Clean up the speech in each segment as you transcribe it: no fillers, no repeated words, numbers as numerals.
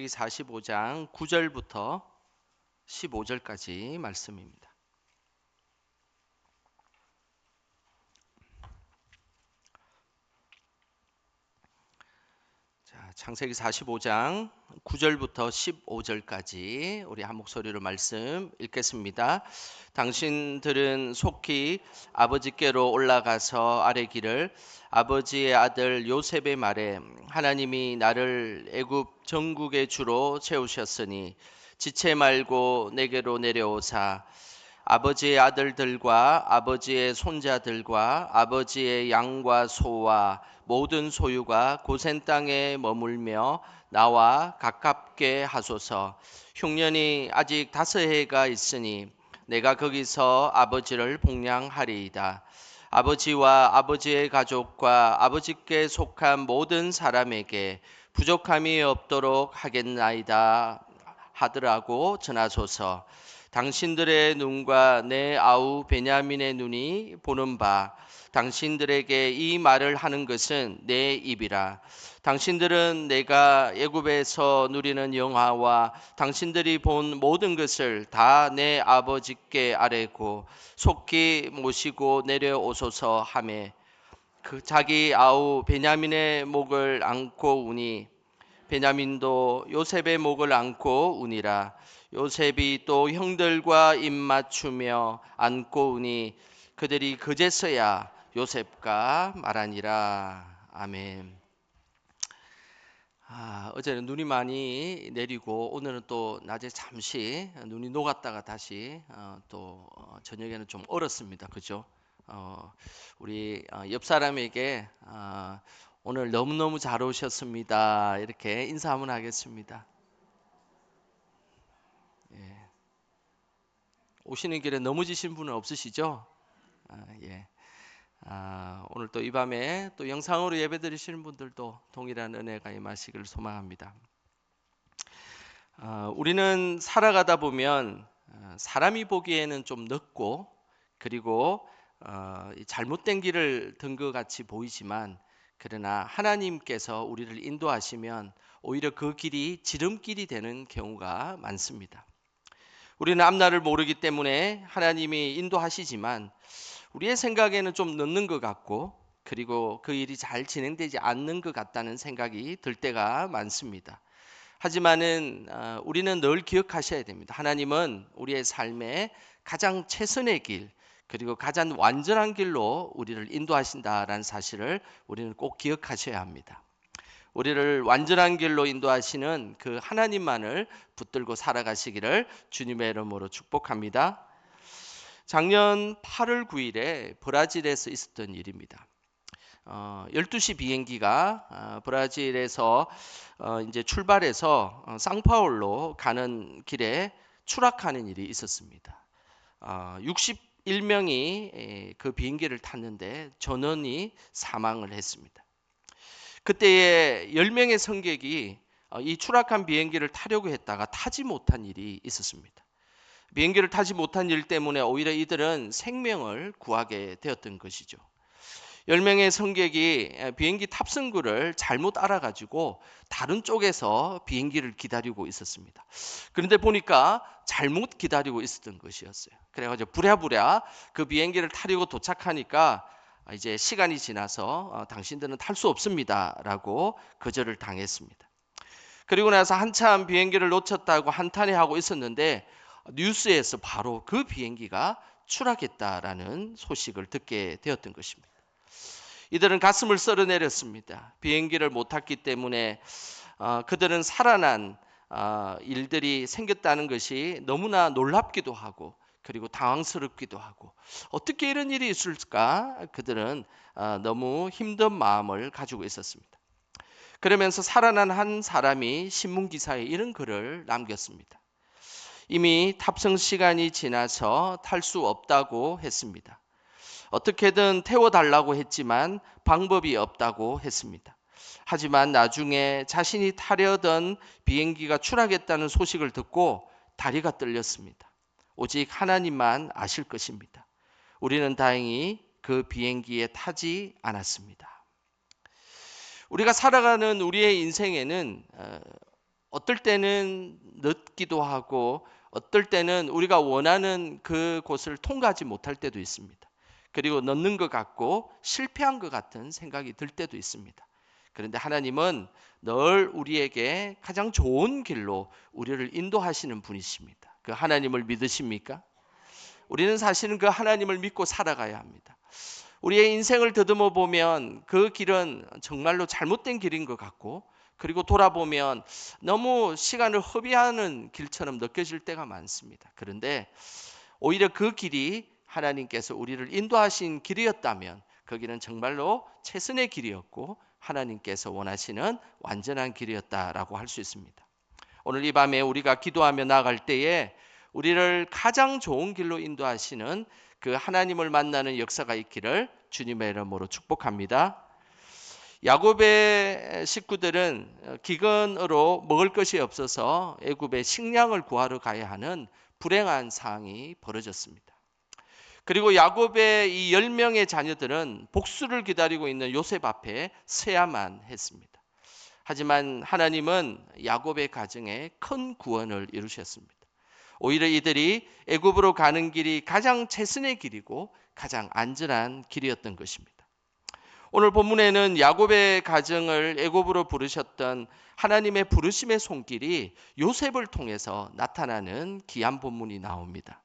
창세기 45장 9절부터 15절까지 말씀입니다. 창세기 45장 9절부터 15절까지 우리 한 목소리로 말씀 읽겠습니다. 당신들은 속히 아버지께로 올라가서 아뢰기를 아버지의 아들 요셉의 말에 하나님이 나를 애굽 전국의 주로 세우셨으니 지체 말고 내게로 내려오사 아버지의 아들들과 아버지의 손자들과 아버지의 양과 소와 모든 소유가 고센 땅에 머물며 나와 가깝게 하소서. 흉년이 아직 5해가 있으니 내가 거기서 아버지를 복량하리이다. 아버지와 아버지의 가족과 아버지께 속한 모든 사람에게 부족함이 없도록 하겠나이다 하더라고 전하소서. 당신들의 눈과 내 아우 베냐민의 눈이 보는 바 당신들에게 이 말을 하는 것은 내 입이라. 당신들은 내가 애굽에서 누리는 영화와 당신들이 본 모든 것을 다 내 아버지께 아뢰고 속히 모시고 내려오소서 하매 그 자기 아우 베냐민의 목을 안고 우니 베냐민도 요셉의 목을 안고 우니라. 요셉이 또 형들과 입맞추며 안고 우니 그들이 그제서야 요셉과 말하니라. 아멘. 어제는 눈이 많이 내리고 오늘은 또 낮에 잠시 눈이 녹았다가 다시 또 저녁에는 좀 얼었습니다. 그죠? 우리 옆 사람에게 오늘 너무너무 잘 오셨습니다. 이렇게 인사 한번 하겠습니다. 예. 오시는 길에 넘어지신 분은 없으시죠? 예. 오늘 또 이 밤에 또 영상으로 예배 드리시는 분들도 동일한 은혜가 임하시기를 소망합니다. 우리는 살아가다 보면 사람이 보기에는 좀 늦고 그리고 잘못된 길을 든 것 같이 보이지만 그러나 하나님께서 우리를 인도하시면 오히려 그 길이 지름길이 되는 경우가 많습니다. 우리는 앞날을 모르기 때문에 하나님이 인도하시지만 우리의 생각에는 좀 늦는 것 같고 그리고 그 일이 잘 진행되지 않는 것 같다는 생각이 들 때가 많습니다. 하지만은 우리는 늘 기억하셔야 됩니다. 하나님은 우리의 삶에 가장 최선의 길 그리고 가장 완전한 길로 우리를 인도하신다라는 사실을 우리는 꼭 기억하셔야 합니다. 우리를 완전한 길로 인도하시는 그 하나님만을 붙들고 살아가시기를 주님의 이름으로 축복합니다. 작년 8월 9일에 브라질에서 있었던 일입니다. 12시 비행기가 브라질에서 이제 출발해서 상파울로 가는 길에 추락하는 일이 있었습니다. 61명이 그 비행기를 탔는데 전원이 사망을 했습니다. 그때에 10명의 승객이 이 추락한 비행기를 타려고 했다가 타지 못한 일이 있었습니다. 비행기를 타지 못한 일 때문에 오히려 이들은 생명을 구하게 되었던 것이죠. 10명의 승객이 비행기 탑승구를 잘못 알아가지고 다른 쪽에서 비행기를 기다리고 있었습니다. 그런데 보니까 잘못 기다리고 있었던 것이었어요. 그래가지고 부랴부랴 그 비행기를 타려고 도착하니까 이제 시간이 지나서 당신들은 탈 수 없습니다 라고 거절을 당했습니다. 그리고 나서 한참 비행기를 놓쳤다고 한탄해하고 있었는데 뉴스에서 바로 그 비행기가 추락했다라는 소식을 듣게 되었던 것입니다. 이들은 가슴을 썰어내렸습니다. 비행기를 못 탔기 때문에 그들은 살아난 일들이 생겼다는 것이 너무나 놀랍기도 하고 그리고 당황스럽기도 하고 어떻게 이런 일이 있을까? 그들은 너무 힘든 마음을 가지고 있었습니다. 그러면서 살아난 한 사람이 신문기사에 이런 글을 남겼습니다. 이미 탑승 시간이 지나서 탈 수 없다고 했습니다. 어떻게든 태워달라고 했지만 방법이 없다고 했습니다. 하지만 나중에 자신이 타려던 비행기가 추락했다는 소식을 듣고 다리가 떨렸습니다. 오직 하나님만 아실 것입니다. 우리는 다행히 그 비행기에 타지 않았습니다. 우리가 살아가는 우리의 인생에는 어떨 때는 늦기도 하고 어떨 때는 우리가 원하는 그곳을 통과하지 못할 때도 있습니다. 그리고 늦는 것 같고 실패한 것 같은 생각이 들 때도 있습니다. 그런데 하나님은 늘 우리에게 가장 좋은 길로 우리를 인도하시는 분이십니다. 그 하나님을 믿으십니까? 우리는 사실은 그 하나님을 믿고 살아가야 합니다. 우리의 인생을 더듬어 보면 그 길은 정말로 잘못된 길인 것 같고, 그리고 돌아보면 너무 시간을 허비하는 길처럼 느껴질 때가 많습니다. 그런데 오히려 그 길이 하나님께서 우리를 인도하신 길이었다면 그 길은 정말로 최선의 길이었고 하나님께서 원하시는 완전한 길이었다라고 할 수 있습니다. 오늘 이 밤에 우리가 기도하며 나아갈 때에 우리를 가장 좋은 길로 인도하시는 그 하나님을 만나는 역사가 있기를 주님의 이름으로 축복합니다. 야곱의 식구들은 기근으로 먹을 것이 없어서 애굽에 식량을 구하러 가야 하는 불행한 상황이 벌어졌습니다. 그리고 야곱의 이 10명의 자녀들은 복수를 기다리고 있는 요셉 앞에 서야만 했습니다. 하지만 하나님은 야곱의 가정에 큰 구원을 이루셨습니다. 오히려 이들이 애굽으로 가는 길이 가장 최선의 길이고 가장 안전한 길이었던 것입니다. 오늘 본문에는 야곱의 가정을 애굽으로 부르셨던 하나님의 부르심의 손길이 요셉을 통해서 나타나는 귀한 본문이 나옵니다.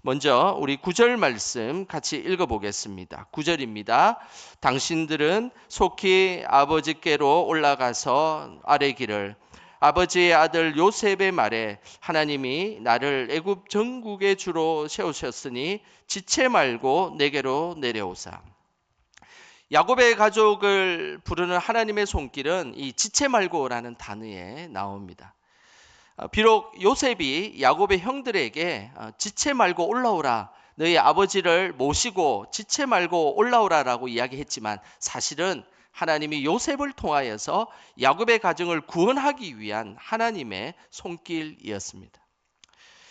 먼저 우리 9절 말씀 같이 읽어보겠습니다. 9절입니다. 당신들은 속히 아버지께로 올라가서 아뢰기를 아버지의 아들 요셉의 말에 하나님이 나를 애굽 전국의 주로 세우셨으니 지체 말고 내게로 내려오사. 야곱의 가족을 부르는 하나님의 손길은 이 지체 말고라는 단어에 나옵니다. 비록 요셉이 야곱의 형들에게 지체 말고 올라오라, 너희 아버지를 모시고 지체 말고 올라오라라고 이야기했지만 사실은 하나님이 요셉을 통하여서 야곱의 가정을 구원하기 위한 하나님의 손길이었습니다.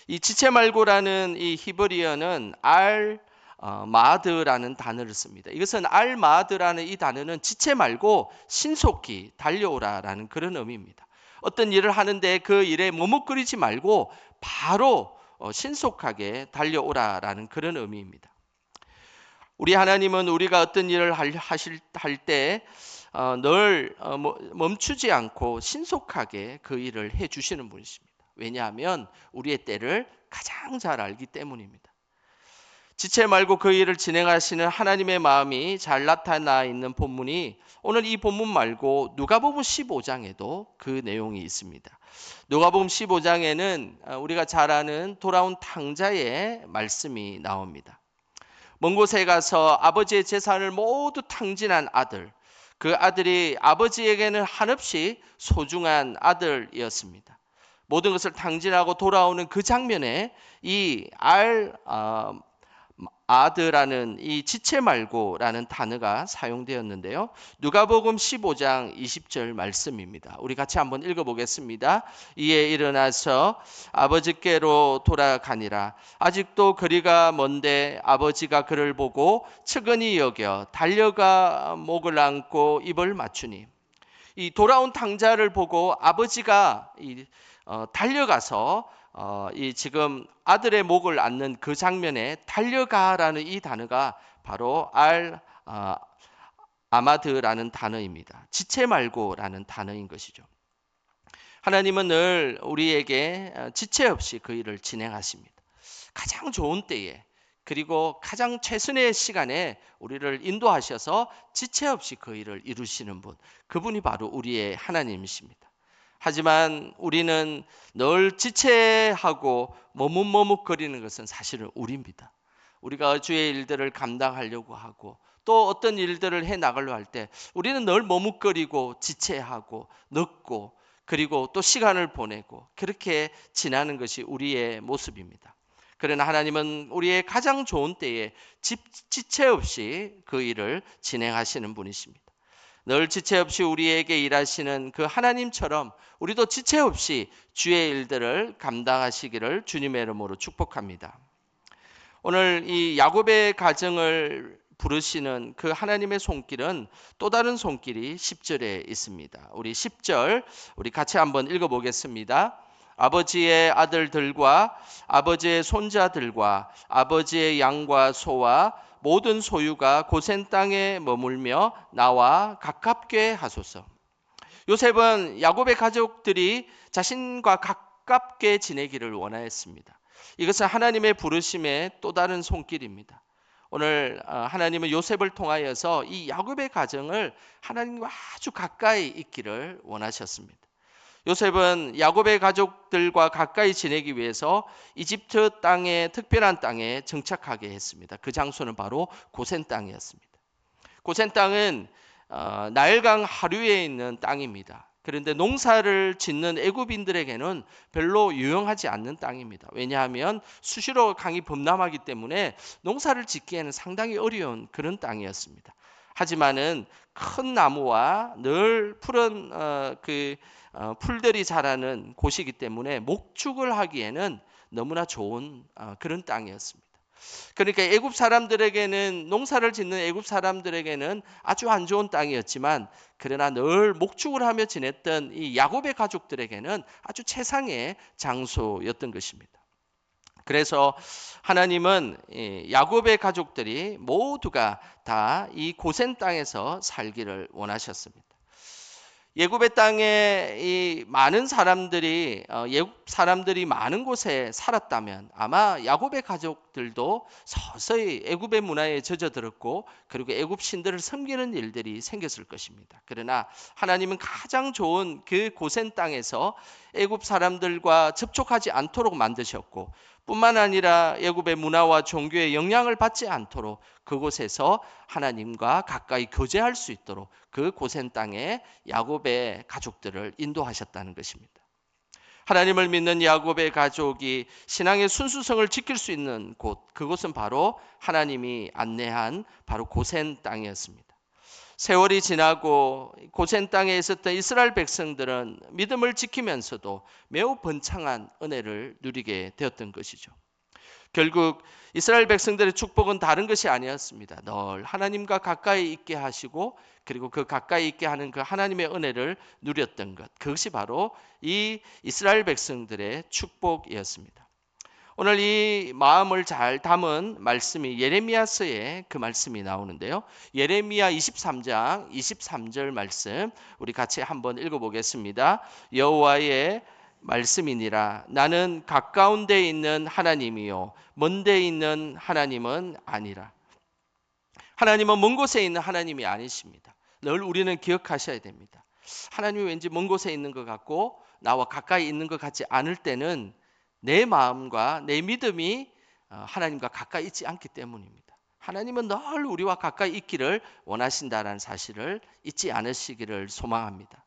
이 지체 말고라는 이 히브리어는 마드라는 단어를 씁니다. 이것은 마드라는 이 단어는 지체 말고 신속히 달려오라라는 그런 의미입니다. 어떤 일을 하는데 그 일에 머뭇거리지 말고 바로 신속하게 달려오라라는 그런 의미입니다. 우리 하나님은 우리가 어떤 일을 할 때 늘 멈추지 않고 신속하게 그 일을 해주시는 분이십니다. 왜냐하면 우리의 때를 가장 잘 알기 때문입니다. 지체 말고 그 일을 진행하시는 하나님의 마음이 잘 나타나 있는 본문이 오늘 이 본문 말고 누가복음 15장에도 그 내용이 있습니다. 누가복음 15장에는 우리가 잘 아는 돌아온 탕자의 말씀이 나옵니다. 먼 곳에 가서 아버지의 재산을 모두 탕진한 아들, 그 아들이 아버지에게는 한없이 소중한 아들이었습니다. 모든 것을 탕진하고 돌아오는 그 장면에 이 아드라는 이 지체 말고라는 단어가 사용되었는데요. 누가복음 15장 20절 말씀입니다. 우리 같이 한번 읽어보겠습니다. 이에 일어나서 아버지께로 돌아가니라. 아직도 거리가 먼데 아버지가 그를 보고 측은히 여겨 달려가 목을 안고 입을 맞추니. 이 돌아온 탕자를 보고 아버지가 달려가서 이 지금 아들의 목을 안는 그 장면에 달려가라는 이 단어가 바로 아마드라는 단어입니다. 지체 말고라는 단어인 것이죠. 하나님은 늘 우리에게 지체 없이 그 일을 진행하십니다. 가장 좋은 때에 그리고 가장 최선의 시간에 우리를 인도하셔서 지체 없이 그 일을 이루시는 분, 그분이 바로 우리의 하나님이십니다. 하지만 우리는 늘 지체하고 머뭇머뭇거리는 것은 사실은 우리입니다. 우리가 주의 일들을 감당하려고 하고 또 어떤 일들을 해나가려 할 때 우리는 늘 머뭇거리고 지체하고 늦고 그리고 또 시간을 보내고 그렇게 지나는 것이 우리의 모습입니다. 그러나 하나님은 우리의 가장 좋은 때에 지체 없이 그 일을 진행하시는 분이십니다. 늘 지체 없이 우리에게 일하시는 그 하나님처럼 우리도 지체 없이 주의 일들을 감당하시기를 주님의 이름으로 축복합니다. 오늘 이 야곱의 가정을 부르시는 그 하나님의 손길은 또 다른 손길이 10절에 있습니다. 우리 10절 우리 같이 한번 읽어보겠습니다. 아버지의 아들들과 아버지의 손자들과 아버지의 양과 소와 모든 소유가 고센 땅에 머물며 나와 가깝게 하소서. 요셉은 야곱의 가족들이 자신과 가깝게 지내기를 원하였습니다. 이것은 하나님의 부르심의 또 다른 손길입니다. 오늘 하나님은 요셉을 통하여서 이 야곱의 가정을 하나님과 아주 가까이 있기를 원하셨습니다. 요셉은 야곱의 가족들과 가까이 지내기 위해서 이집트 땅의 특별한 땅에 정착하게 했습니다. 그 장소는 바로 고센 땅이었습니다. 고센 땅은 나일강 하류에 있는 땅입니다. 그런데 농사를 짓는 애굽인들에게는 별로 유용하지 않는 땅입니다. 왜냐하면 수시로 강이 범람하기 때문에 농사를 짓기에는 상당히 어려운 그런 땅이었습니다. 하지만은 큰 나무와 늘 푸른 풀들이 자라는 곳이기 때문에 목축을 하기에는 너무나 좋은 그런 땅이었습니다. 그러니까 애굽 사람들에게는 농사를 짓는 애굽 사람들에게는 아주 안 좋은 땅이었지만 그러나 늘 목축을 하며 지냈던 이 야곱의 가족들에게는 아주 최상의 장소였던 것입니다. 그래서 하나님은 야곱의 가족들이 모두가 다 이 고센 땅에서 살기를 원하셨습니다. 예굽의 땅에 이 많은 사람들이 예굽 사람들이 많은 곳에 살았다면 아마 야곱의 가족들도 서서히 애굽의 문화에 젖어들었고 그리고 애굽 신들을 섬기는 일들이 생겼을 것입니다. 그러나 하나님은 가장 좋은 그 고센 땅에서 애굽 사람들과 접촉하지 않도록 만드셨고 뿐만 아니라 애굽의 문화와 종교의 영향을 받지 않도록 그곳에서 하나님과 가까이 교제할 수 있도록 그 고센 땅에 야곱의 가족들을 인도하셨다는 것입니다. 하나님을 믿는 야곱의 가족이 신앙의 순수성을 지킬 수 있는 곳, 그곳은 바로 하나님이 안내한 바로 고센 땅이었습니다. 세월이 지나고 고센 땅에 있었던 이스라엘 백성들은 믿음을 지키면서도 매우 번창한 은혜를 누리게 되었던 것이죠. 결국 이스라엘 백성들의 축복은 다른 것이 아니었습니다. 늘 하나님과 가까이 있게 하시고 그리고 그 가까이 있게 하는 그 하나님의 은혜를 누렸던 것. 그것이 바로 이 이스라엘 백성들의 축복이었습니다. 오늘 이 마음을 잘 담은 말씀이 예레미야서에 그 말씀이 나오는데요. 예레미야 23장 23절 말씀 우리 같이 한번 읽어보겠습니다. 여호와의 말씀이니라 나는 가까운 데 있는 하나님이요 먼 데 있는 하나님은 아니라. 하나님은 먼 곳에 있는 하나님이 아니십니다. 늘 우리는 기억하셔야 됩니다. 하나님이 왠지 먼 곳에 있는 것 같고 나와 가까이 있는 것 같지 않을 때는 내 마음과 내 믿음이 하나님과 가까이 있지 않기 때문입니다. 하나님은 늘 우리와 가까이 있기를 원하신다는 사실을 잊지 않으시기를 소망합니다.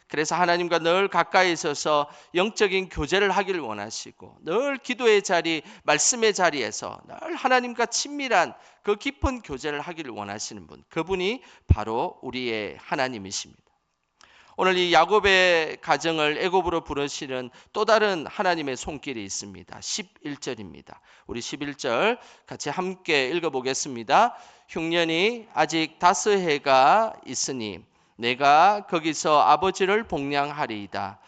그래서 하나님과 늘 가까이 있어서 영적인 교제를 하기를 원하시고 늘 기도의 자리, 말씀의 자리에서 늘 하나님과 친밀한 그 깊은 교제를 하기를 원하시는 분, 그분이 바로 우리의 하나님이십니다. 오늘 이 야곱의 가정을 애굽으로 부르시는 또 다른 하나님의 손길이 있습니다. 11절입니다. 우리 11절 같이 함께 읽어보겠습니다. 흉년이 아직 5해가 있으니 내가 거기서 아버지를 복량하리이다.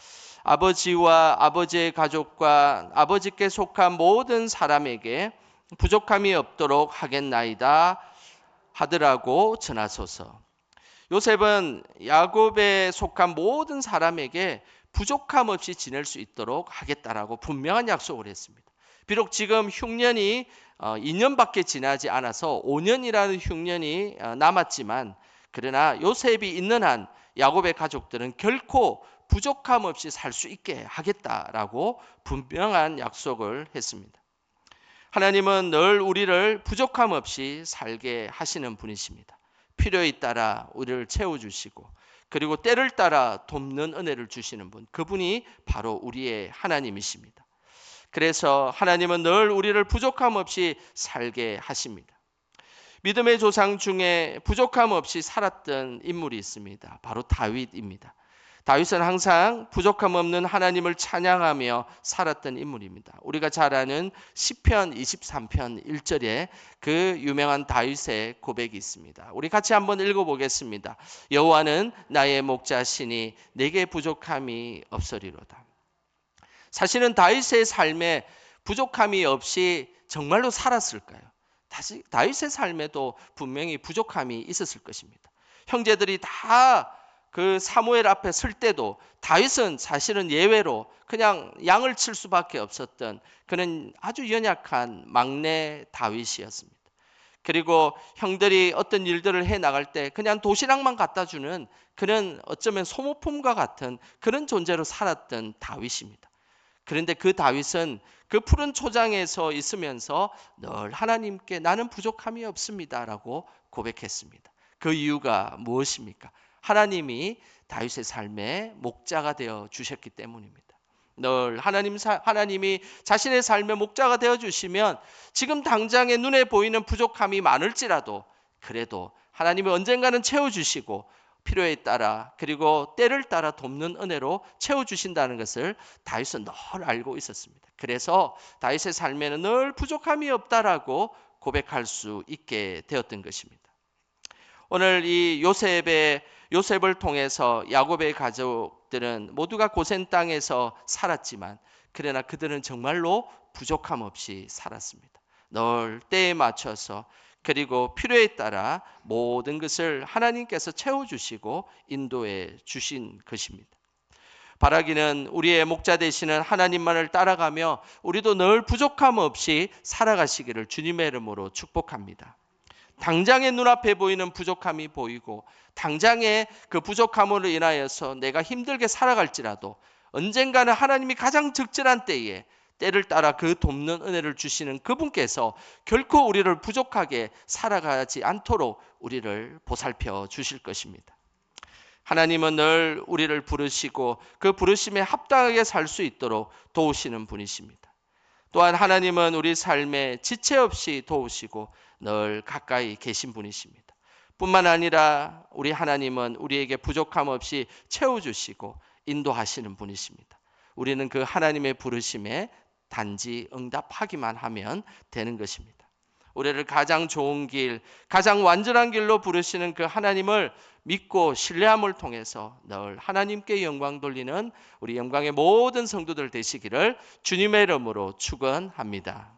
아버지와 아버지의 가족과 아버지께 속한 모든 사람에게 부족함이 없도록 하겠나이다 하더라고 전하소서. 요셉은 야곱에 속한 모든 사람에게 부족함 없이 지낼 수 있도록 하겠다라고 분명한 약속을 했습니다. 비록 지금 흉년이 2년밖에 지나지 않아서 5년이라는 흉년이 남았지만 그러나 요셉이 있는 한 야곱의 가족들은 결코 부족함 없이 살 수 있게 하겠다라고 분명한 약속을 했습니다. 하나님은 늘 우리를 부족함 없이 살게 하시는 분이십니다. 필요에 따라 우리를 채워주시고 그리고 때를 따라 돕는 은혜를 주시는 분, 그분이 바로 우리의 하나님이십니다. 그래서 하나님은 늘 우리를 부족함 없이 살게 하십니다. 믿음의 조상 중에 부족함 없이 살았던 인물이 있습니다. 바로 다윗입니다. 다윗은 항상 부족함 없는 하나님을 찬양하며 살았던 인물입니다. 우리가 잘 아는 시편 23편 1절에 그 유명한 다윗의 고백이 있습니다. 우리 같이 한번 읽어보겠습니다. 여호와는 나의 목자시니 내게 부족함이 없으리로다. 사실은 다윗의 삶에 부족함이 없이 정말로 살았을까요? 다윗의 삶에도 분명히 부족함이 있었을 것입니다. 형제들이 다 그 사무엘 앞에 설 때도 다윗은 사실은 예외로 그냥 양을 칠 수밖에 없었던 그런 아주 연약한 막내 다윗이었습니다. 그리고 형들이 어떤 일들을 해 나갈 때 그냥 도시락만 갖다 주는 그런 어쩌면 소모품과 같은 그런 존재로 살았던 다윗입니다. 그런데 그 다윗은 그 푸른 초장에서 있으면서 늘 하나님께 나는 부족함이 없습니다라고 고백했습니다. 그 이유가 무엇입니까? 하나님이 다윗의 삶에 목자가 되어 주셨기 때문입니다. 늘 하나님이 자신의 삶의 목자가 되어 주시면 지금 당장에 눈에 보이는 부족함이 많을지라도 그래도 하나님이 언젠가는 채워주시고 필요에 따라 그리고 때를 따라 돕는 은혜로 채워주신다는 것을 다윗은 늘 알고 있었습니다. 그래서 다윗의 삶에는 늘 부족함이 없다라고 고백할 수 있게 되었던 것입니다. 오늘 이 요셉을 통해서 야곱의 가족들은 모두가 고센 땅에서 살았지만 그러나 그들은 정말로 부족함 없이 살았습니다. 늘 때에 맞춰서 그리고 필요에 따라 모든 것을 하나님께서 채워주시고 인도해 주신 것입니다. 바라기는 우리의 목자 되시는 하나님만을 따라가며 우리도 늘 부족함 없이 살아가시기를 주님의 이름으로 축복합니다. 당장의 눈앞에 보이는 부족함이 보이고 당장의 그 부족함으로 인하여서 내가 힘들게 살아갈지라도 언젠가는 하나님이 가장 적절한 때에 때를 따라 그 돕는 은혜를 주시는 그분께서 결코 우리를 부족하게 살아가지 않도록 우리를 보살펴 주실 것입니다. 하나님은 늘 우리를 부르시고 그 부르심에 합당하게 살 수 있도록 도우시는 분이십니다. 또한 하나님은 우리 삶에 지체 없이 도우시고 늘 가까이 계신 분이십니다. 뿐만 아니라 우리 하나님은 우리에게 부족함 없이 채워주시고 인도하시는 분이십니다. 우리는 그 하나님의 부르심에 단지 응답하기만 하면 되는 것입니다. 우리를 가장 좋은 길, 가장 완전한 길로 부르시는 그 하나님을 믿고 신뢰함을 통해서 늘 하나님께 영광 돌리는 우리 영광의 모든 성도들 되시기를 주님의 이름으로 축원합니다.